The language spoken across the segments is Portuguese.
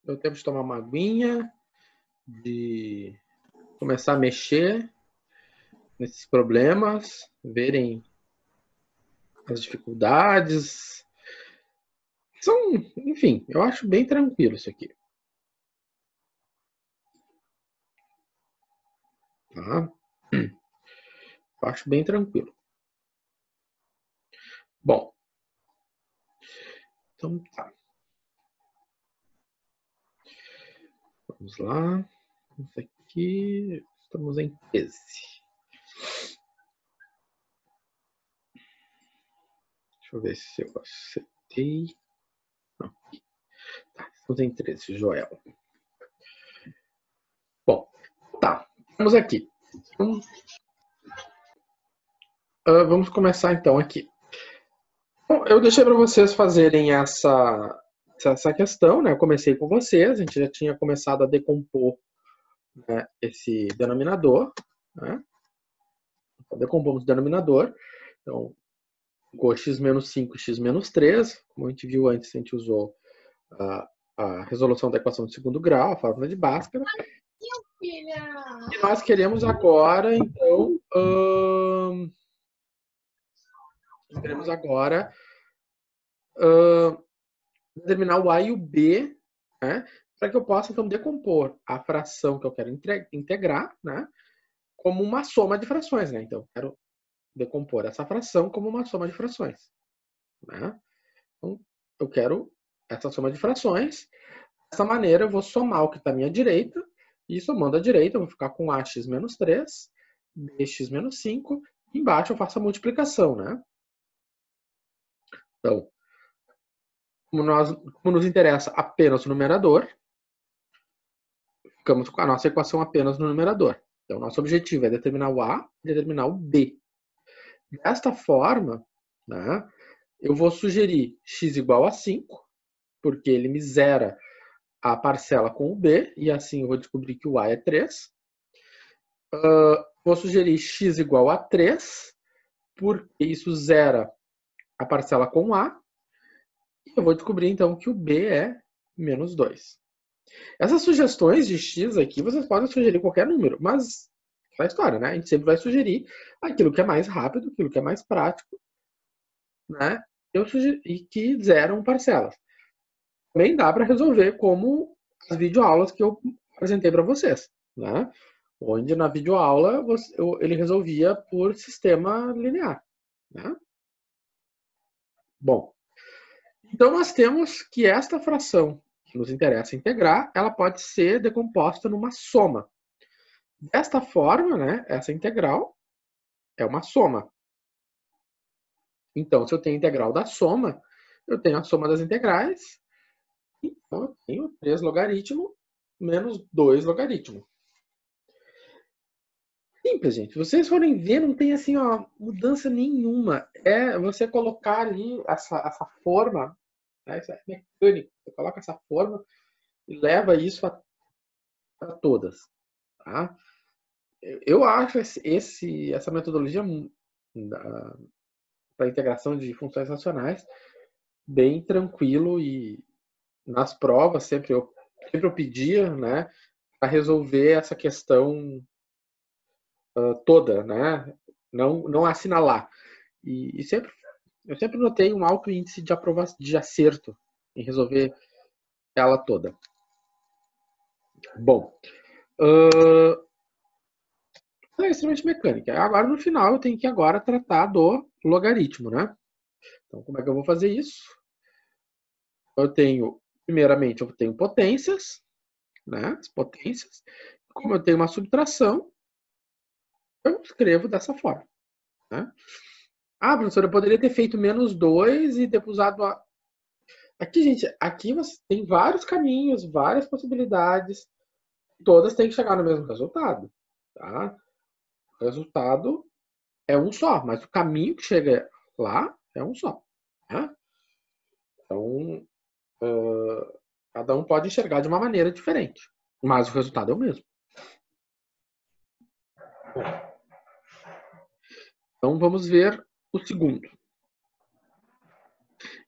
deu tempo de tomar uma aguinha, de começar a mexer nesses problemas, verem as dificuldades. Enfim, eu acho bem tranquilo isso aqui. Tá? Eu acho bem tranquilo. Bom, então tá. Vamos lá. Isso aqui, estamos em 13. Deixa eu ver se eu acertei. Não. Tá, estamos em 13, Joel. Bom, tá. Vamos aqui. Então, vamos começar então aqui. Bom, eu deixei para vocês fazerem essa questão, né? Eu comecei com vocês, a gente já tinha começado a decompor, né, esse denominador, né? Decompomos o denominador. Então, ficou x menos 5 e x menos 3. Como a gente viu antes, a gente usou a resolução da equação de segundo grau, a fórmula de Bhaskara. E nós queremos agora, então, determinar o A e o B, né, para que eu possa, então, decompor a fração que eu quero integrar, né, como uma soma de frações. Né? Então, eu quero decompor essa fração como uma soma de frações. Né? Então, eu quero essa soma de frações. Dessa maneira, eu vou somar o que está à minha direita, e somando à direita, eu vou ficar com AX menos 3, BX menos 5, e embaixo eu faço a multiplicação, né? Então, como nos interessa apenas o numerador, ficamos com a nossa equação apenas no numerador. Então, nosso objetivo é determinar o A e determinar o B. Desta forma, né, eu vou sugerir x igual a 5, porque ele me zera a parcela com o B, e assim eu vou descobrir que o A é 3. Vou sugerir x igual a 3, porque isso zera a parcela com A. E eu vou descobrir, então, que o B é menos 2. Essas sugestões de x aqui, vocês podem sugerir qualquer número, mas é a história, né? A gente sempre vai sugerir aquilo que é mais rápido, aquilo que é mais prático, né? E que zeram parcelas. Também dá para resolver como as videoaulas que eu apresentei para vocês, né? Onde na videoaula ele resolvia por sistema linear, né? Bom, então nós temos que esta fração que nos interessa integrar, ela pode ser decomposta numa soma. Desta forma, né, essa integral é uma soma. Então, se eu tenho a integral da soma, eu tenho a soma das integrais. Então, eu tenho 3 logaritmo menos 2 logaritmo. Simples, gente. Se vocês forem ver, não tem assim, ó, mudança nenhuma. É você colocar ali essa forma, né, isso é mecânico. Você coloca essa forma e leva isso a todas. Tá? Eu acho essa metodologia para integração de funções racionais bem tranquilo, e nas provas sempre eu pedia, né, para resolver essa questão toda, né, não assinalar. E eu sempre notei um alto índice de acerto em resolver ela toda. Bom, é extremamente mecânica. Agora, no final, eu tenho que agora tratar do logaritmo, né? Então, como é que eu vou fazer isso? Primeiramente, eu tenho potências, né? As potências. Como eu tenho uma subtração, eu escrevo dessa forma, né? Ah, professor, eu poderia ter feito menos 2 e ter usado a... Aqui, gente, aqui você tem vários caminhos, várias possibilidades. Todas têm que chegar no mesmo resultado, tá? O resultado é um só, mas o caminho que chega lá é um só, né? Então, cada um pode enxergar de uma maneira diferente, mas o resultado é o mesmo. Então, vamos ver o segundo.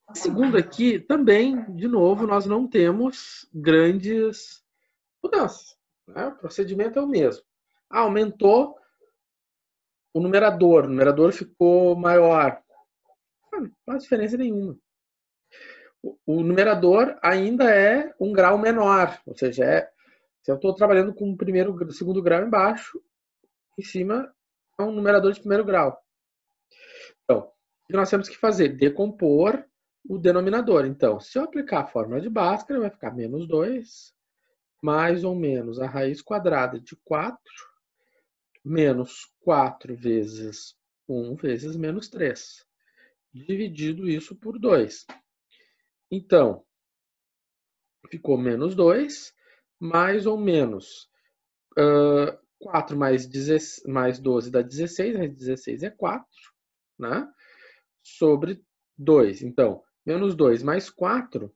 A segunda aqui, também, de novo, nós não temos grandes mudanças, né? O procedimento é o mesmo. Aumentou o numerador ficou maior. Não faz diferença nenhuma. O numerador ainda é um grau menor, ou seja, se eu estou trabalhando com o segundo grau embaixo, em cima é um numerador de primeiro grau. Então, o que nós temos que fazer? Decompor o denominador. Então, se eu aplicar a fórmula de Bhaskara, vai ficar menos 2, mais ou menos a raiz quadrada de 4, menos 4 vezes 1 vezes menos 3. Dividido isso por 2. Então, ficou menos 2, mais ou menos 4 mais 12 dá 16, mais 16 é 4, né? Sobre 2. Então, menos 2 mais 4,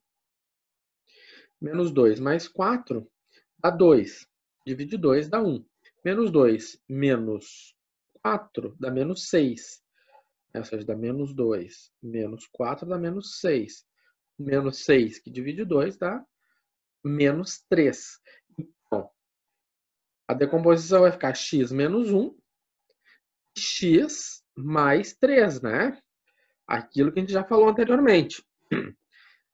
menos 2 mais 4 dá 2. Divide 2 dá 1. Menos 2 menos 4 dá menos 6. Ou seja, dá menos 2 menos 4 dá menos 6. Menos 6 que divide 2 dá menos 3. Então, a decomposição vai ficar x menos 1, x mais 3, né? Aquilo que a gente já falou anteriormente.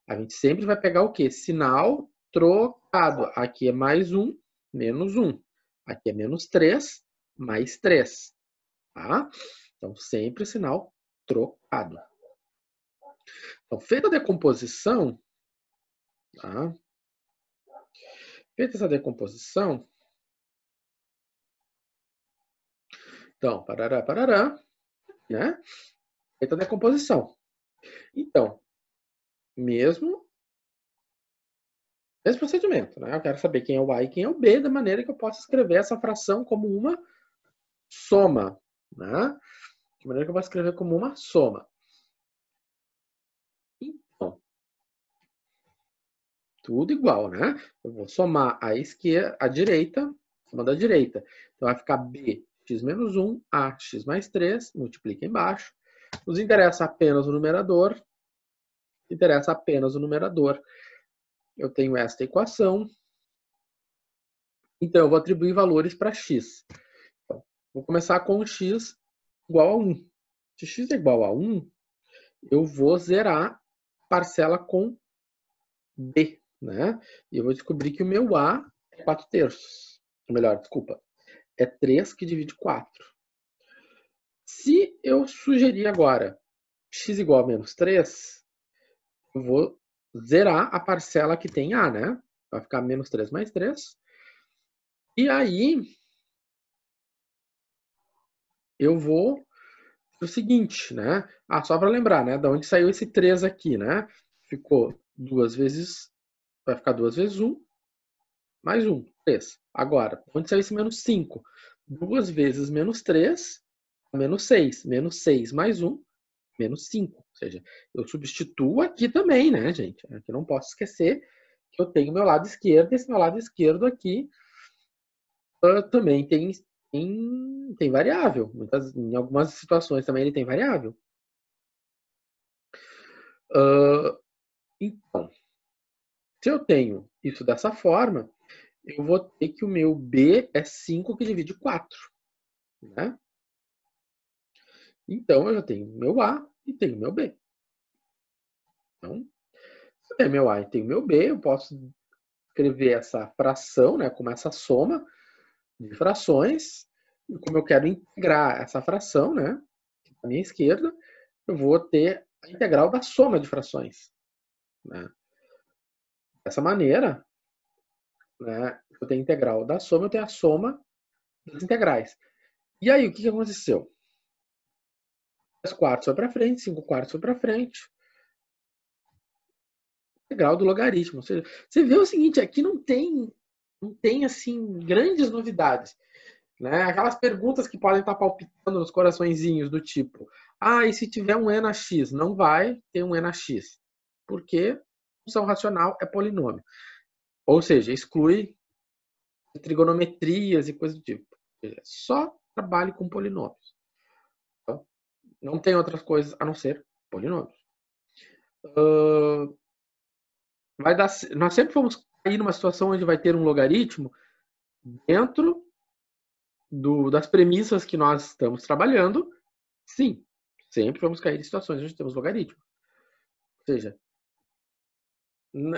A gente sempre vai pegar o quê? Sinal trocado. Aqui é mais 1, menos 1. Aqui é menos 3, mais 3. Tá? Então, sempre sinal trocado. Então, feita a decomposição, tá? Feita essa decomposição, então, parará, né? Feita a decomposição. Então, mesmo procedimento, né? Eu quero saber quem é o A e quem é o B, da maneira que eu possa escrever essa fração como uma soma, né? De maneira que eu posso escrever como uma soma. Então, tudo igual, né? Eu vou somar a esquerda, a direita, soma da direita. Então, vai ficar B, x menos 1, A, x mais 3, multiplica embaixo. Nos interessa apenas o numerador. Interessa apenas o numerador. Eu tenho esta equação. Então, eu vou atribuir valores para x. Então, vou começar com x igual a 1. Se x é igual a 1, eu vou zerar a parcela com b, né? E eu vou descobrir que o meu a é 4 terços. Ou melhor, desculpa, é 3 que divide 4. Se eu sugerir agora x igual a menos 3, eu vou zerar a parcela que tem a, né? Vai ficar menos 3 mais 3. E aí, eu vou o seguinte, né? Só para lembrar, né? Da onde saiu esse 3 aqui, né? Ficou 2 vezes, vai ficar 2 vezes 1, mais 1, 3. Agora, onde saiu esse menos 5? 2 vezes menos 3, menos 6. Menos 6 mais 1, menos 5. Ou seja, eu substituo aqui também, né, gente? Aqui eu não posso esquecer que eu tenho meu lado esquerdo, e esse meu lado esquerdo aqui também tem variável. Em algumas situações também ele tem variável. Então, se eu tenho isso dessa forma, eu vou ter que o meu B é 5 que divide 4. Né? Então, eu já tenho meu A e tenho meu B. Então, se eu tenho meu A e tenho meu B, eu posso escrever essa fração, né, como essa soma de frações. E como eu quero integrar essa fração, né, à minha esquerda, eu vou ter a integral da soma de frações. Né? Dessa maneira, né, eu tenho a integral da soma, eu tenho a soma das integrais. E aí, o que aconteceu? 10 quartos foi para frente, 5 quartos foi para frente. Integral do logaritmo. Ou seja, você vê o seguinte, aqui não tem assim, grandes novidades. Né? Aquelas perguntas que podem estar palpitando nos coraçõezinhos do tipo, e se tiver um e na x? Não vai ter um e na x. Porque função racional é polinômio. Ou seja, exclui trigonometrias e coisas do tipo. Só trabalhe com polinômios. Então, não tem outras coisas a não ser polinômios. Nós sempre vamos cair numa situação onde vai ter um logaritmo dentro das premissas que nós estamos trabalhando. Sim, sempre vamos cair em situações onde temos logaritmo. Ou seja,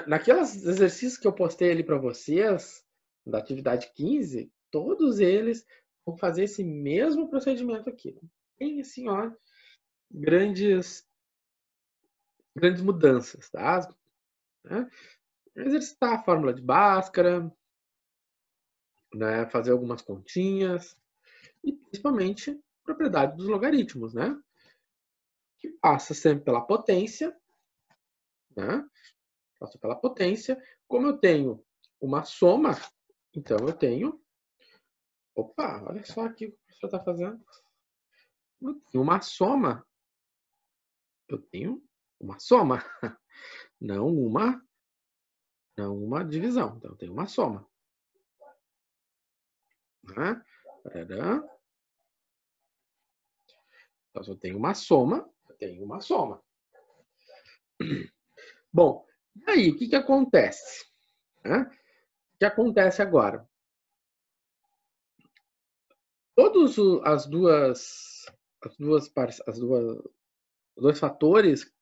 naqueles exercícios que eu postei ali para vocês, da atividade 15, todos eles vão fazer esse mesmo procedimento aqui. Não tem, assim, ó, grandes mudanças, tá? Exercitar a fórmula de Bhaskara, né? Fazer algumas continhas e principalmente propriedade dos logaritmos, né? Que passa sempre pela potência, né? Passa pela potência. Como eu tenho uma soma, então eu tenho... Opa, olha só aqui o que o professor está fazendo. Eu tenho uma soma. Eu tenho uma soma, não uma divisão. Então, eu tenho uma soma. Né? Então, se eu tenho uma soma, eu tenho uma soma. Bom, e aí, o que acontece? O que acontece agora? Todos os dois fatores,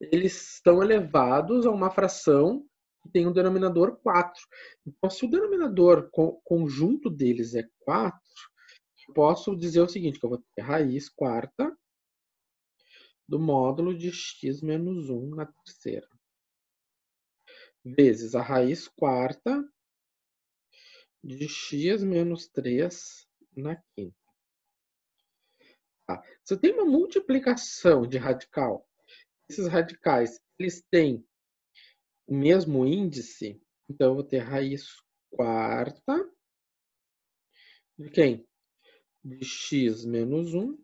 eles estão elevados a uma fração que tem um denominador 4. Então, se o denominador conjunto deles é 4, eu posso dizer o seguinte, que eu vou ter raiz quarta do módulo de x menos 1 na terceira, vezes a raiz quarta de x menos 3 na quinta. Tá. Se eu tenho uma multiplicação de radical, esses radicais eles têm o mesmo índice, então eu vou ter raiz quarta de quem? De x menos 1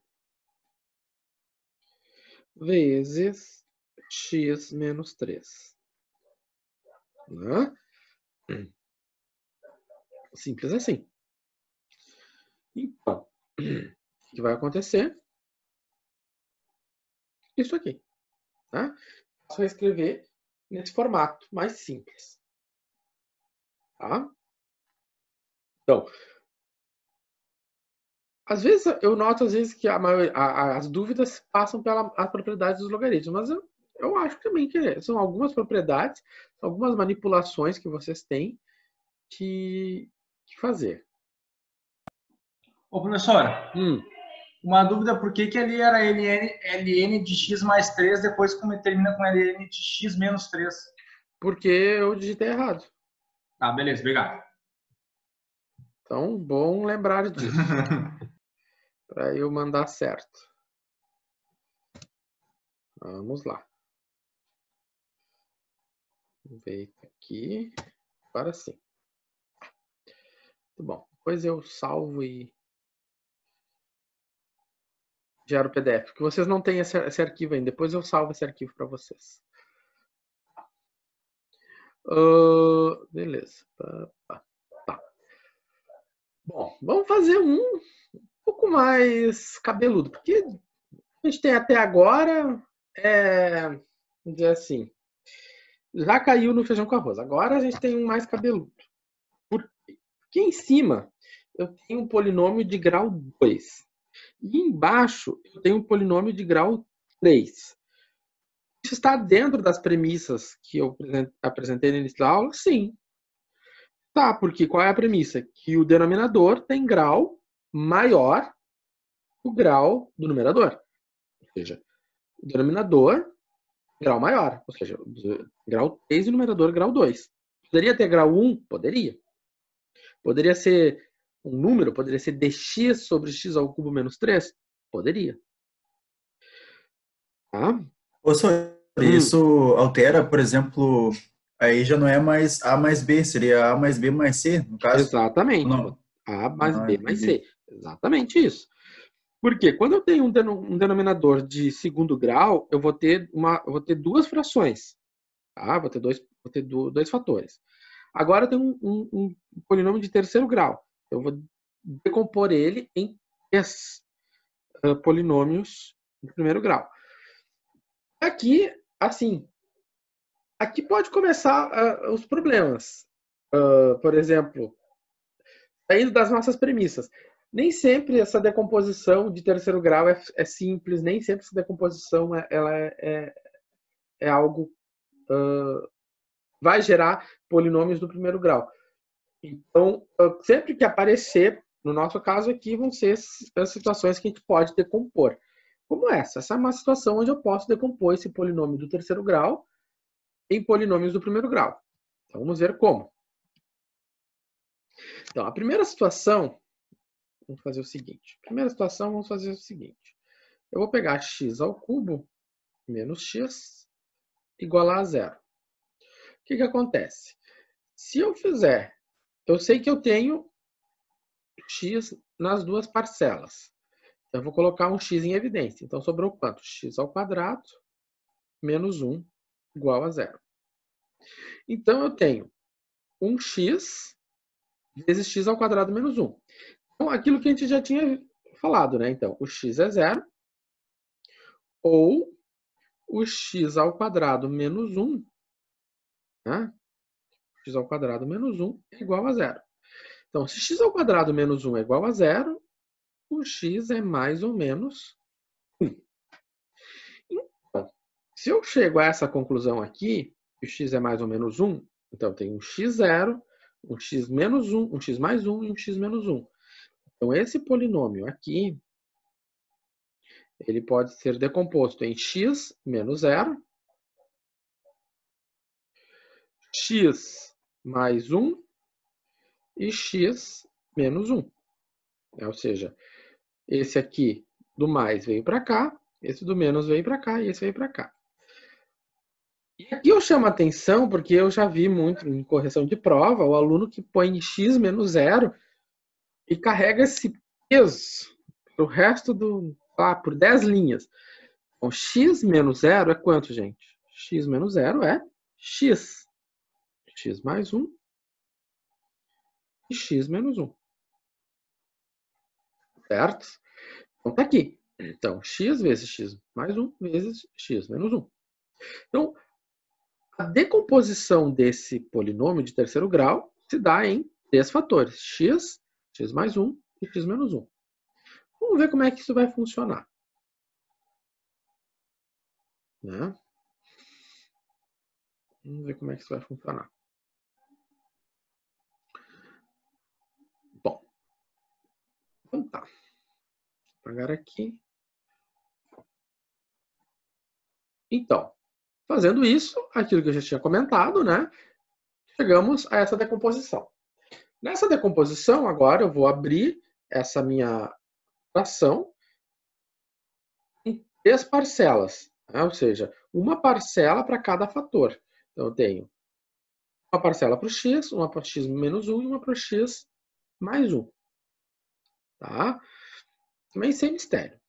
vezes x menos 3. Né? Simples assim. Então, o que vai acontecer? Isso aqui. Tá? Só escrever nesse formato mais simples. Tá? Então, às vezes eu noto que as dúvidas passam pela propriedade dos logaritmos, mas eu acho também que são algumas propriedades, algumas manipulações que vocês têm que fazer. Ô, professor, uma dúvida, por que ali era ln de x mais 3, depois termina com ln de x menos 3? Porque eu digitei errado. Tá, beleza, obrigado. Então, bom lembrar disso. Para eu mandar certo. Vamos lá. Vamos ver aqui. Agora sim. Muito bom. Depois eu salvo e gero o PDF. Porque vocês não têm esse arquivo ainda. Depois eu salvo esse arquivo para vocês. Beleza. Tá. Bom, vamos fazer um pouco mais cabeludo. Porque a gente tem até agora, vamos dizer assim, já caiu no feijão com arroz. Agora a gente tem um mais cabeludo. Por quê? Porque em cima eu tenho um polinômio de grau 2. E embaixo eu tenho um polinômio de grau 3. Isso está dentro das premissas que eu apresentei no início da aula? Sim. Tá, porque qual é a premissa? Que o denominador tem grau maior que o grau do numerador. Ou seja, o denominador grau maior. Ou seja, grau 3 e o numerador grau 2. Poderia ter grau 1? Poderia. Poderia ser um número? Poderia ser dx sobre x ao cubo menos 3? Poderia. Tá? Professor, isso altera, por exemplo, aí já não é mais A mais B, seria A mais B mais C, no caso? Exatamente. Não. A mais B mais C. Exatamente isso. Porque quando eu tenho um denominador de segundo grau, eu vou ter duas frações. Tá? Vou ter dois fatores. Agora eu tenho um polinômio de terceiro grau. Eu vou decompor ele em 3 polinômios de primeiro grau. Aqui assim, aqui pode começar os problemas. Por exemplo, saindo das nossas premissas. Nem sempre essa decomposição de terceiro grau é simples, nem sempre essa decomposição ela é algo... vai gerar polinômios do primeiro grau. Então, sempre que aparecer, no nosso caso aqui, vão ser as situações que a gente pode decompor. Como essa? Essa é uma situação onde eu posso decompor esse polinômio do terceiro grau em polinômios do primeiro grau. Então, vamos ver como. Então, a primeira situação, vamos fazer o seguinte. Eu vou pegar x ao cubo menos x igual a zero. O que acontece? Se eu fizer, eu sei que eu tenho x nas duas parcelas. Eu vou colocar um x em evidência. Então, sobrou quanto? X ao quadrado menos 1 igual a zero. Então, eu tenho 1x vezes x ao quadrado menos 1. Então, aquilo que a gente já tinha falado, né? Então, o x é zero, ou o x ao quadrado menos 1, né? X ao quadrado menos 1 é igual a zero. Então, se x ao quadrado menos 1 é igual a zero, o x é mais ou menos 1. Então, se eu chego a essa conclusão aqui, que o x é mais ou menos 1, então tem um x0, um x menos 1, um x mais 1 e um x menos 1. Então, esse polinômio aqui, ele pode ser decomposto em x menos 0, x mais 1 e x menos 1. Ou seja, esse aqui do mais veio para cá, esse do menos veio para cá e esse veio para cá. E aqui eu chamo a atenção porque eu já vi muito em correção de prova o aluno que põe x menos 0 e carrega esse peso para o resto por 10 linhas. Então, x menos 0 é quanto, gente? X menos 0 é x. X mais 1 e x menos 1. Certo? Então, tá aqui. Então, x vezes x mais 1 vezes x menos 1. Então, a decomposição desse polinômio de terceiro grau se dá em 3 fatores. X, x mais 1 e x menos 1. Vamos ver como é que isso vai funcionar. Né? Vamos ver como é que isso vai funcionar. Bom, então tá. Vou apagar aqui. Então, fazendo isso, aquilo que eu já tinha comentado, né? Chegamos a essa decomposição. Nessa decomposição, agora eu vou abrir essa minha fração em 3 parcelas, né? Ou seja, uma parcela para cada fator. Então, eu tenho uma parcela para o x, uma para o x menos 1 e uma para o x mais 1. Tá? Também sem mistério.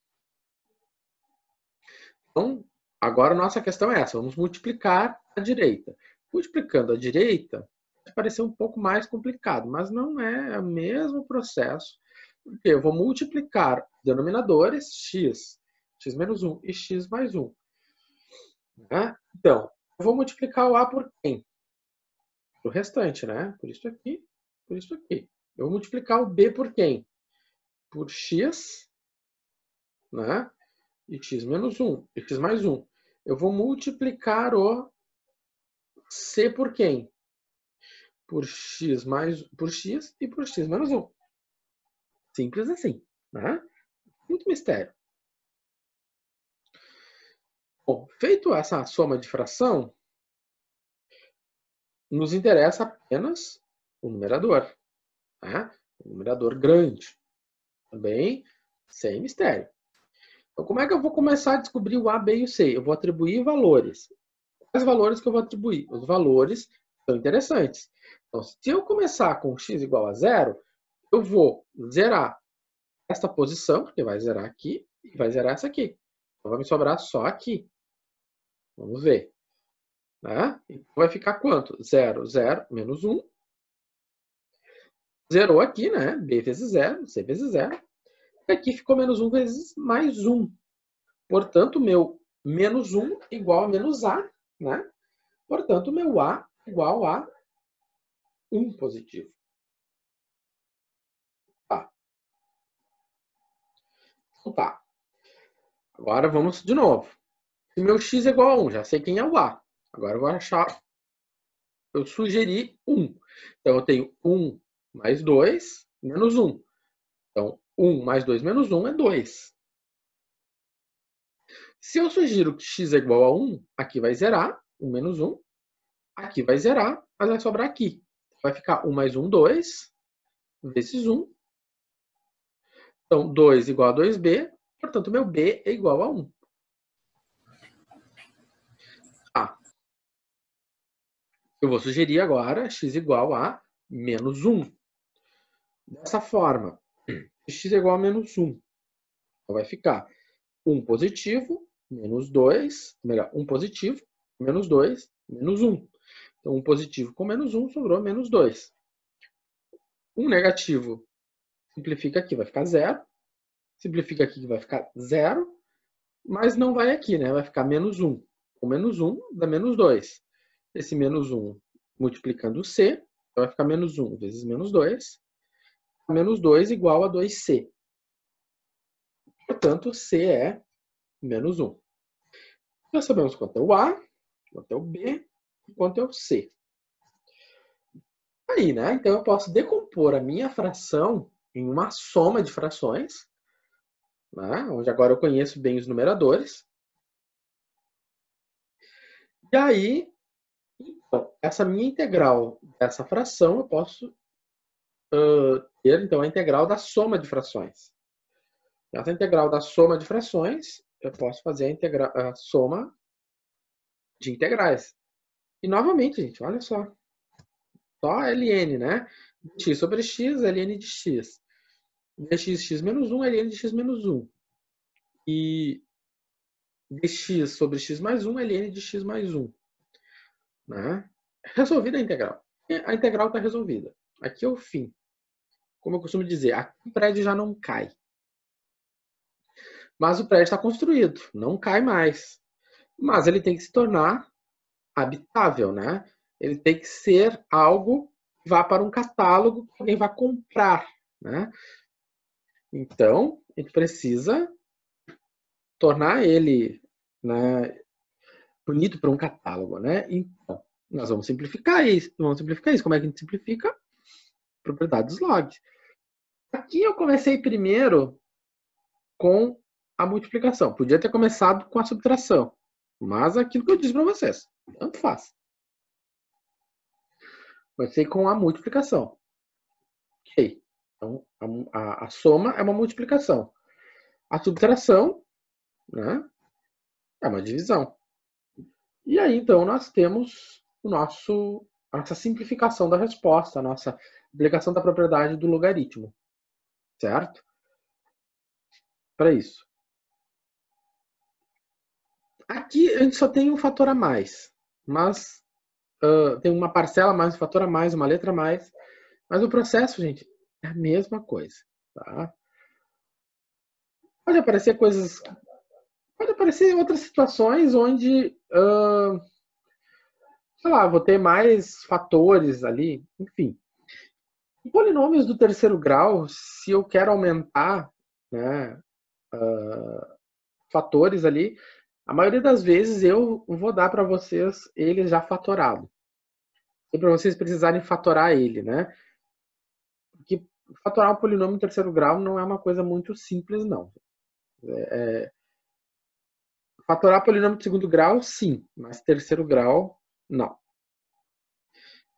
Então, agora a nossa questão é essa. Vamos multiplicar a direita. Multiplicando a direita, vai parecer um pouco mais complicado, mas não é o mesmo processo. Porque eu vou multiplicar denominadores x, x menos 1 e x mais 1. Né? Então, eu vou multiplicar o a por quem? Por o restante, né? Por isso aqui, por isso aqui. Eu vou multiplicar o b por quem? Por x, né? E x menos 1, e x mais 1. Eu vou multiplicar o c por quem? Por x e por x menos 1. Simples assim, né? Muito mistério. Bom, feito essa soma de fração, nos interessa apenas o numerador, né? O numerador grande. Também sem mistério. Então, como é que eu vou começar a descobrir o A, B e o C? Eu vou atribuir valores. Quais valores que eu vou atribuir? Os valores são interessantes. Então, se eu começar com x igual a 0, eu vou zerar esta posição, porque vai zerar aqui, e vai zerar essa aqui. Então, vai me sobrar só aqui. Vamos ver. Né? Então, vai ficar quanto? 0, 0, menos 1. Zerou aqui, né? B vezes 0, C vezes 0. E aqui ficou menos 1 vezes mais 1. Portanto, meu menos 1 igual a menos A, né? Portanto, meu A igual a 1 positivo. Tá. Então tá. Agora vamos de novo. Se meu x é igual a 1, já sei quem é o A. Agora eu vou achar... Eu sugeri 1. Então eu tenho 1 mais 2 menos 1. Então, 1 mais 2 menos 1 é 2. Se eu sugiro que x é igual a 1, aqui vai zerar, 1 menos 1. Aqui vai zerar, mas vai sobrar aqui. Vai ficar 1 mais 1, 2, vezes 1. Então, 2 igual a 2b, portanto, meu b é igual a 1. Ah, eu vou sugerir agora x igual a menos 1. Dessa forma, x é igual a menos 1. Então, vai ficar 1 positivo, menos 2, melhor, 1 positivo, menos 2, menos 1. Então, 1 positivo com menos 1 sobrou menos 2. 1 negativo simplifica aqui, vai ficar 0. Simplifica aqui, vai ficar 0. Mas não vai aqui, né? Vai ficar menos 1. O menos 1 dá menos 2. Esse menos 1 multiplicando C, então vai ficar menos 1 vezes menos 2. Menos 2 igual a 2C. Portanto, C é menos 1. Já sabemos quanto é o A, quanto é o B e quanto é o C. Aí, né? Então eu posso decompor a minha fração em uma soma de frações, né? Onde agora eu conheço bem os numeradores. E aí, então, essa minha integral dessa fração eu posso ter, então, a integral da soma de frações. Essa integral da soma de frações, eu posso fazer a soma de integrais. E, novamente, gente, olha só. Só ln, né? X sobre x, ln de x. Dx menos 1, ln de x menos 1. E dx sobre x mais 1, ln de x mais 1. Né? Resolvida a integral. A integral está resolvida. Aqui é o fim. Como eu costumo dizer, aqui o prédio já não cai. Mas o prédio está construído, não cai mais. Mas ele tem que se tornar habitável, né? Ele tem que ser algo que vá para um catálogo que alguém vai comprar, né? Então, a gente precisa tornar ele, né, bonito para um catálogo, né? Então, nós vamos simplificar isso. Como é que a gente simplifica? Propriedades log. Aqui eu comecei primeiro com a multiplicação. Podia ter começado com a subtração. Mas aquilo que eu disse para vocês, tanto faz. Comecei com a multiplicação. Ok. Então, a soma é uma multiplicação. A subtração, né, é uma divisão. E aí, então, nós temos a nossa simplificação da resposta, a nossa aplicação da propriedade do logaritmo. Certo? Para isso. Aqui a gente só tem um fator a mais. Mas tem uma parcela a mais, um fator a mais, uma letra a mais. Mas o processo, gente, é a mesma coisa. Tá? Pode aparecer coisas... Pode aparecer outras situações onde... sei lá, vou ter mais fatores ali. Enfim. Em polinômios do terceiro grau, se eu quero aumentar, né, fatores ali, a maioria das vezes eu vou dar para vocês ele já fatorado. E para vocês precisarem fatorar ele, né? Porque fatorar um polinômio em terceiro grau não é uma coisa muito simples, não. Fatorar polinômio de segundo grau, sim, mas terceiro grau, não.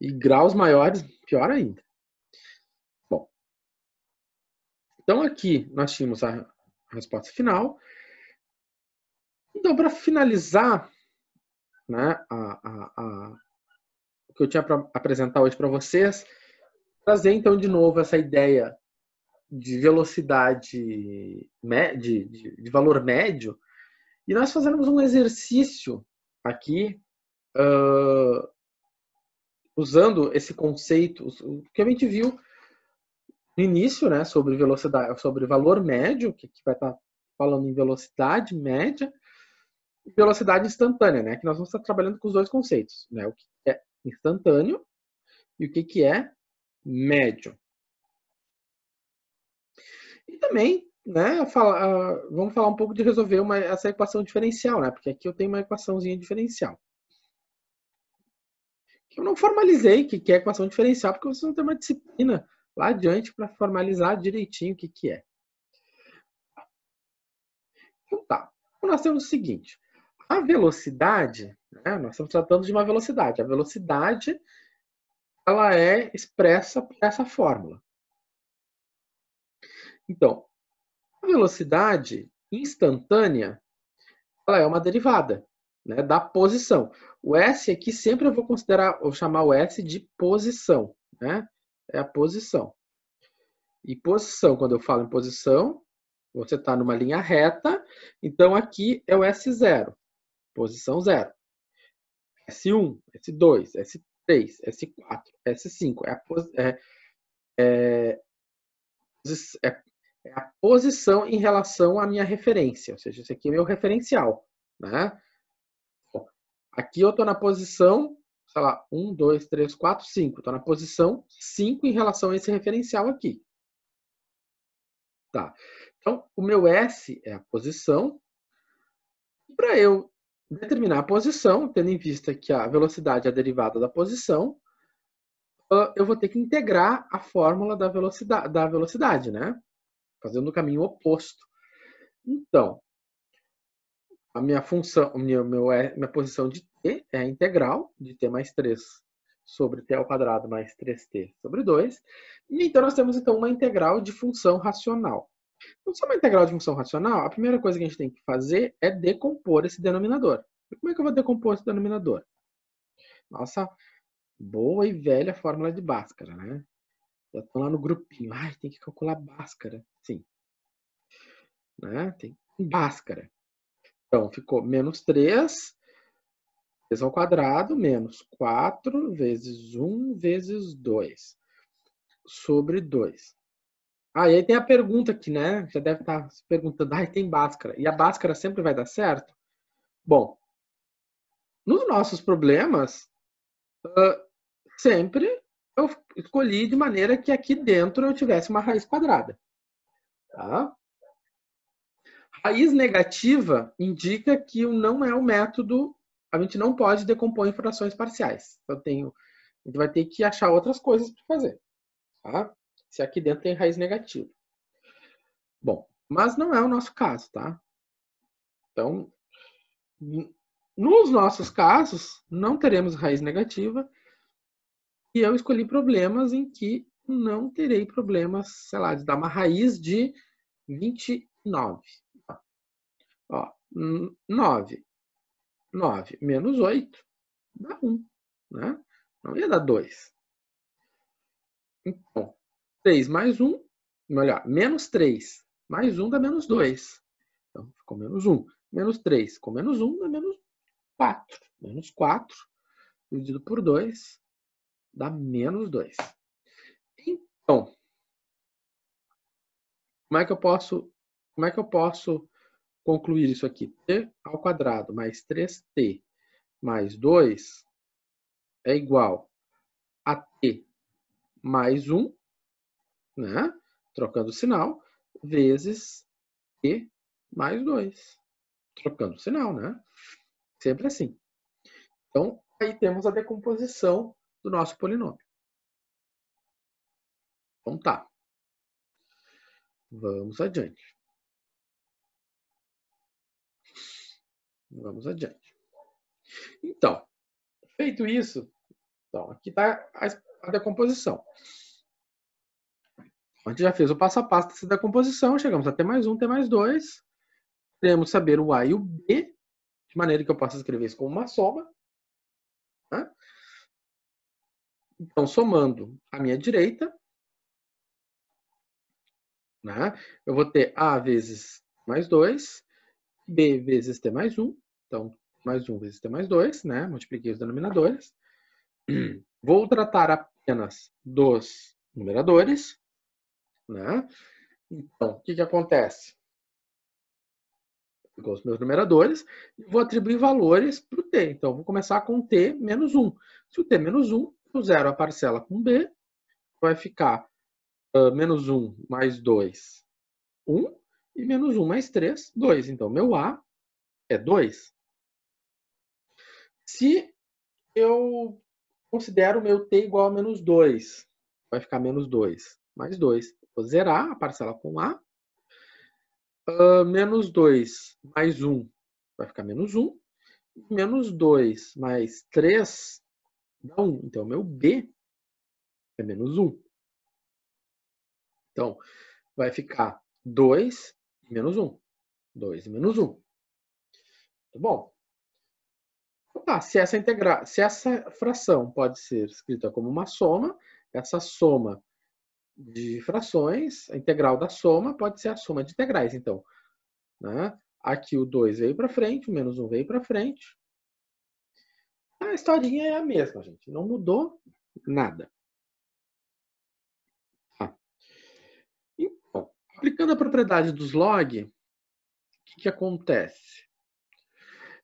E graus maiores, pior ainda. Bom, então aqui nós tínhamos a resposta final. Então, para finalizar, né, o que eu tinha para apresentar hoje para vocês, trazer então de novo essa ideia de velocidade de valor médio, e nós fazemos um exercício aqui usando esse conceito que a gente viu no início, né, sobre velocidade, sobre valor médio, que vai estar falando em velocidade média, e velocidade instantânea, né? Que nós vamos estar trabalhando com os dois conceitos, né? O que é instantâneo e o que é médio. E também, né, vamos falar um pouco de resolver essa equação diferencial, né? Porque aqui eu tenho uma equaçãozinha diferencial. Eu não formalizei o que é equação diferencial, porque vocês vão ter uma disciplina lá adiante para formalizar direitinho o que é. Então tá. Então, nós temos o seguinte. A velocidade, né, nós estamos tratando de uma velocidade. A velocidade, ela é expressa por essa fórmula. Então, a velocidade instantânea, ela é uma derivada, né, da posição. O S aqui sempre eu vou considerar, vou chamar o S de posição, né? É a posição. E posição, quando eu falo em posição, você está numa linha reta, então aqui é o S0, posição 0. S1, S2, S3, S4, S5 é a posição em relação à minha referência, ou seja, esse aqui é meu referencial, né? Bom, aqui eu estou na posição, sei lá, 1, 2, 3, 4, 5. Estou na posição 5 em relação a esse referencial aqui. Tá. Então, o meu S é a posição. Para eu determinar a posição, tendo em vista que a velocidade é a derivada da posição, eu vou ter que integrar a fórmula da velocidade, né? Fazendo o caminho oposto. Então, a minha função, minha posição de t é a integral de t mais 3 sobre t ao quadrado mais 3t sobre 2. E então nós temos então uma integral de função racional. Então, se é uma integral de função racional, a primeira coisa que a gente tem que fazer é decompor esse denominador. E como é que eu vou decompor esse denominador? Nossa, boa e velha fórmula de Bhaskara, né? Já estão lá no grupinho. Ai, tem que calcular Bhaskara. Sim. Né? Tem Bhaskara. Então, ficou menos 3 ao quadrado, menos 4 vezes 1 vezes 2 sobre 2. Ah, e aí tem a pergunta aqui, né? Já deve estar se perguntando, tem Bhaskara. E a Bhaskara sempre vai dar certo? Bom, nos nossos problemas, sempre eu escolhi de maneira que aqui dentro eu tivesse uma raiz quadrada. Tá? Raiz negativa indica que não é o método, a gente não pode decompor em frações parciais. A gente vai ter que achar outras coisas para fazer. Tá? Se aqui dentro tem raiz negativa. Bom, mas não é o nosso caso, tá? Então, nos nossos casos, não teremos raiz negativa e eu escolhi problemas em que não terei problemas, sei lá, de dar uma raiz de 29. Ó, 9 menos 8 dá 1, né? Não ia dar 2. Então, 3 mais 1, melhor, menos 3 mais 1 dá menos 2. Então, ficou menos 1. Menos 3 com menos 1 dá menos 4. Menos 4 dividido por 2 dá menos 2. Então, como é que eu posso concluir isso aqui? T ao quadrado mais 3t mais 2 é igual a t mais 1, né? Trocando o sinal, vezes t mais 2. Trocando o sinal, né? Sempre assim. Então, aí temos a decomposição do nosso polinômio. Então tá. Vamos adiante. Vamos adiante. Então, feito isso, então, aqui está a decomposição. A gente já fez o passo a passo dessa decomposição, chegamos a T mais 1, T mais 2. Queremos saber o A e o B, de maneira que eu possa escrever isso como uma soma. Né? Então, somando a minha direita, né, eu vou ter A vezes mais 2, B vezes T mais 1. Então, mais 1 vezes T mais 2, né? Multipliquei os denominadores. Vou tratar apenas dos numeradores. Né? Então, o que acontece? com os meus numeradores, e vou atribuir valores para o t. Então, vou começar com t menos 1. Se o t é menos 1, eu zero a parcela com b, vai ficar menos 1 mais 2, 1, e menos 1 mais 3, 2. Então, meu a é 2. Se eu considero o meu t igual a menos 2, vai ficar menos 2 mais 2. Vou zerar a parcela com a. Menos 2 mais 1 vai ficar menos 1. Menos 2 mais 3 dá 1. Então, meu b é menos 1. Então, vai ficar 2 e menos 1. 2 e menos 1. Tá bom? Tá, se essa fração pode ser escrita como uma soma, essa soma de frações, a integral da soma pode ser a soma de integrais. Então, né, aqui o 2 veio para frente, o menos 1 veio para frente. A historinha é a mesma, gente. Não mudou nada. Tá. Então, aplicando a propriedade dos log, o que acontece?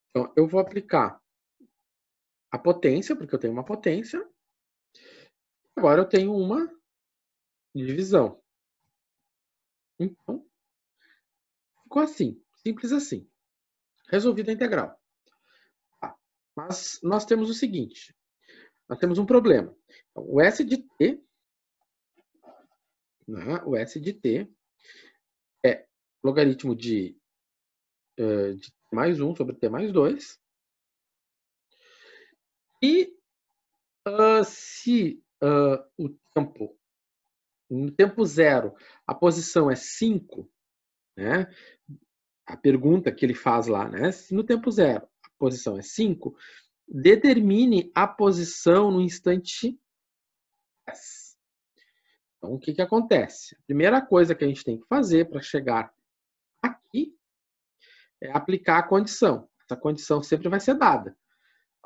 Então, eu vou aplicar a potência, porque eu tenho uma potência. Agora eu tenho uma divisão. Então, ficou assim, simples assim. Resolvida a integral. Tá. Mas nós temos o seguinte, nós temos um problema. Então, o S de t, né, o S de t é logaritmo de t mais 1 sobre t mais 2. E se o tempo, no tempo zero, a posição é 5, né? A pergunta que ele faz lá, né? Se no tempo zero a posição é 5, determine a posição no instante S. Então, o que acontece? A primeira coisa que a gente tem que fazer para chegar aqui é aplicar a condição. Essa condição sempre vai ser dada,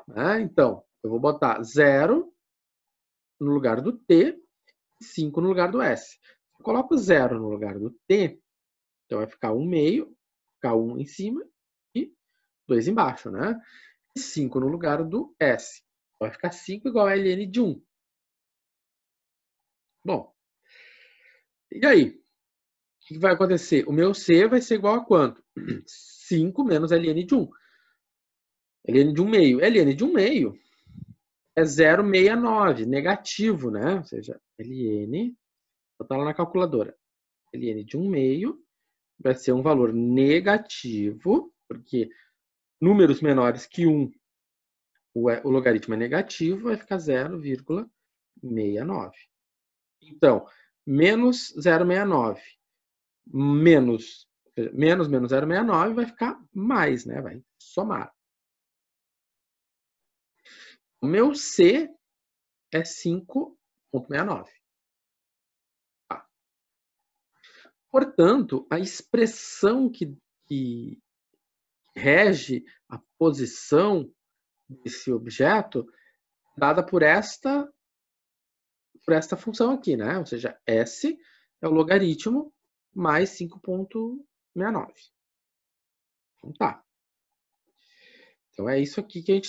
né? Então, eu vou botar 0 no lugar do t e 5 no lugar do S. Eu coloco 0 no lugar do t, então vai ficar 1 meio, ficar 1 em cima e 2 embaixo, né? E 5 no lugar do S. Vai ficar 5 igual a ln de 1. Bom, e aí? O que vai acontecer? O meu C vai ser igual a quanto? 5 menos ln de 1. ln de 1 meio. ln de 1 meio é 0,69, negativo, né? Ou seja, ln, vou botar lá na calculadora. ln de 1 meio vai ser um valor negativo, porque números menores que 1, o logaritmo é negativo, vai ficar 0,69. Então, menos 0,69 menos 0,69 vai ficar mais, né? Vai somar. O meu C é 5,69. Tá. Portanto, a expressão que rege a posição desse objeto é dada por esta função aqui, né? Ou seja, S é o logaritmo mais 5,69. Então tá. Então é isso aqui que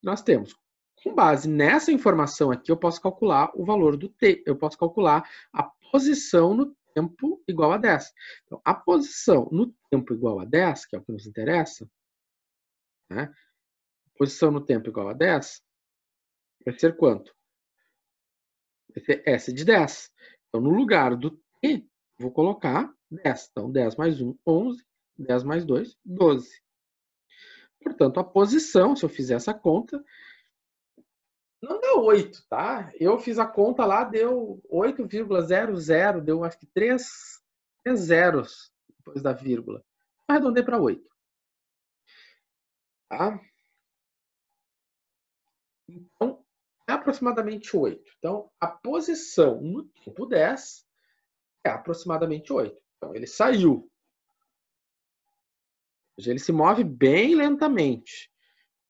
nós temos. Com base nessa informação aqui, eu posso calcular o valor do t. Eu posso calcular a posição no tempo igual a 10. Então, a posição no tempo igual a 10, que é o que nos interessa, né? Posição no tempo igual a 10, vai ser quanto? Vai ser S de 10. Então, no lugar do t, vou colocar 10. Então, 10 mais 1, 11. 10 mais 2, 12. Portanto, a posição, se eu fizer essa conta, não deu 8, tá? Eu fiz a conta lá, deu 8,00, deu acho que 3 zeros depois da vírgula. Arredondei para 8. Tá? Então, é aproximadamente 8. Então, a posição no tempo 10 é aproximadamente 8. Então, ele saiu. Ele se move bem lentamente.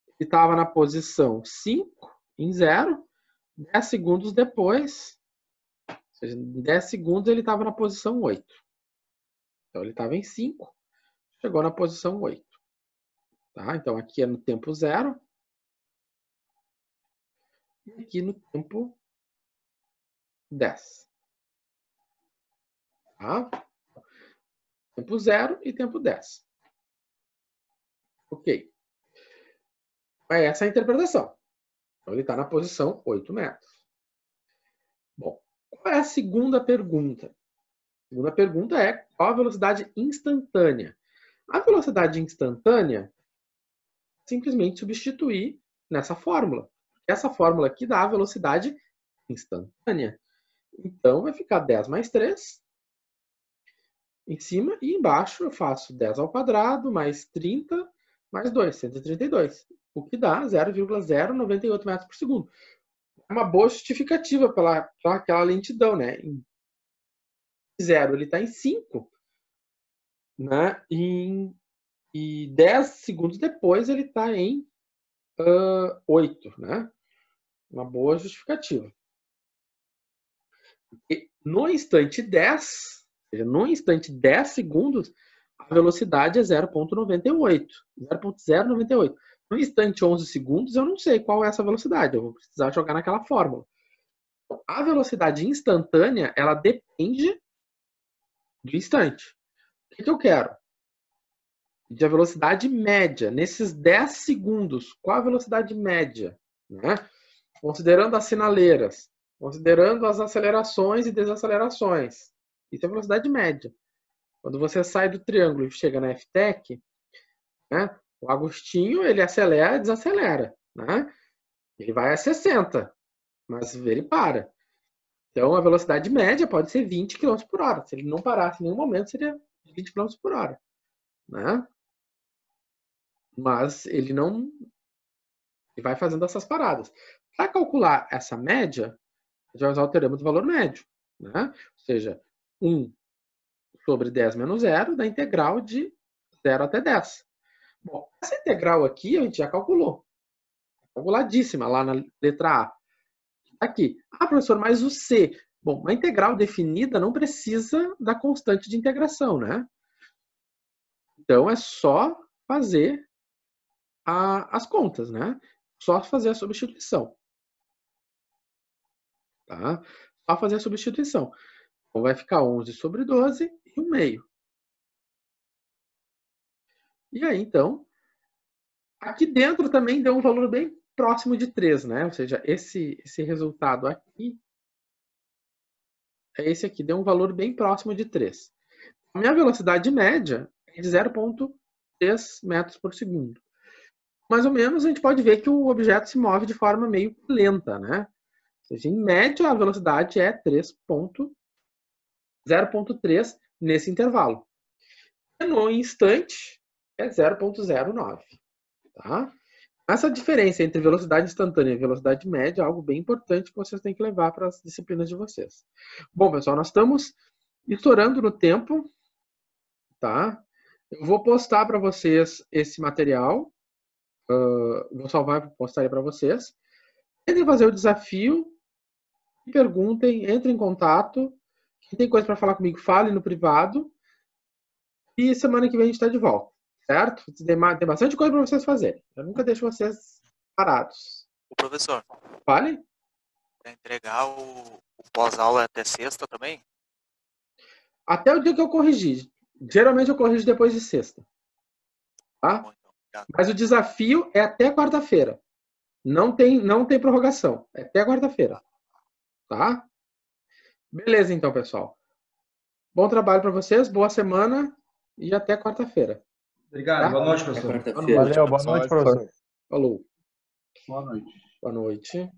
Ele estava na posição 5, em 0. 10 segundos depois, ou seja, em 10 segundos ele estava na posição 8. Então ele estava em 5, chegou na posição 8. Tá? Então, aqui é no tempo 0. E aqui no tempo 10. Tá? Tempo 0 e tempo 10. Ok. É essa a interpretação. Então, ele está na posição 8 metros. Bom, qual é a segunda pergunta? A segunda pergunta é qual a velocidade instantânea? A velocidade instantânea é simplesmente substituir nessa fórmula. Essa fórmula aqui dá a velocidade instantânea. Então, vai ficar 10 mais 3 em cima e embaixo eu faço 10 ao quadrado mais 30 mais 2, 132. O que dá 0,098 metros por segundo. É uma boa justificativa para aquela lentidão, né? Em 0 ele está em 5, né? E 10 segundos depois ele está em 8, né? Uma boa justificativa. E no instante 10, ou seja, no instante 10 segundos, a velocidade é 0,98. 0,098. No instante 11 segundos, eu não sei qual é essa velocidade. Eu vou precisar jogar naquela fórmula. A velocidade instantânea, ela depende do instante. O que eu quero? De a velocidade média. Nesses 10 segundos, qual a velocidade média? Né? Considerando as sinaleiras, considerando as acelerações e desacelerações. Isso é a velocidade média. Quando você sai do triângulo e chega na FTEC, né, o Agostinho ele acelera e desacelera. Né? Ele vai a 60, mas ele para. Então, a velocidade média pode ser 20 km por hora. Se ele não parasse em nenhum momento, seria 20 km por hora. Né? Mas ele não... Ele vai fazendo essas paradas. Para calcular essa média, a gente vai usar o teorema do valor médio. Né? Ou seja, 1 sobre 10 menos 0 dá integral de 0 até 10. Bom, essa integral aqui a gente já calculou. Calculadíssima lá na letra A. Aqui. Ah, professor, mas o C? Bom, uma integral definida não precisa da constante de integração, né? Então, é só fazer as contas, né? Só fazer a substituição. Tá? Só fazer a substituição. Então, vai ficar 11 sobre 12 e 1 meio. E aí, então, aqui dentro também deu um valor bem próximo de 3, né? Ou seja, esse resultado aqui, esse aqui deu um valor bem próximo de 3. A minha velocidade média é de 0,3 metros por segundo. Mais ou menos, a gente pode ver que o objeto se move de forma meio lenta, né? Ou seja, em média, a velocidade é 0,3 nesse intervalo. E no instante, é 0,09. Tá? Essa diferença entre velocidade instantânea e velocidade média é algo bem importante que vocês têm que levar para as disciplinas de vocês. Bom, pessoal, nós estamos estourando no tempo. Tá? Eu vou postar para vocês esse material. Vou salvar e postar aí para vocês. Tentem fazer o desafio. Me perguntem, entrem em contato. Quem tem coisa para falar comigo, fale no privado. E semana que vem a gente está de volta. Certo? Tem bastante coisa para vocês fazerem. Eu nunca deixo vocês parados. O professor. Fale. Para entregar o pós-aula até sexta também? Até o dia que eu corrigir. Geralmente eu corrijo depois de sexta. Tá? Bom, então, mas o desafio é até quarta-feira. Não tem prorrogação. É até quarta-feira. Tá? Beleza, então, pessoal. Bom trabalho para vocês. Boa semana. E até quarta-feira. Obrigado. Tá? Boa noite, professor. Valeu, boa noite, professor. Falou. Boa noite. Boa noite.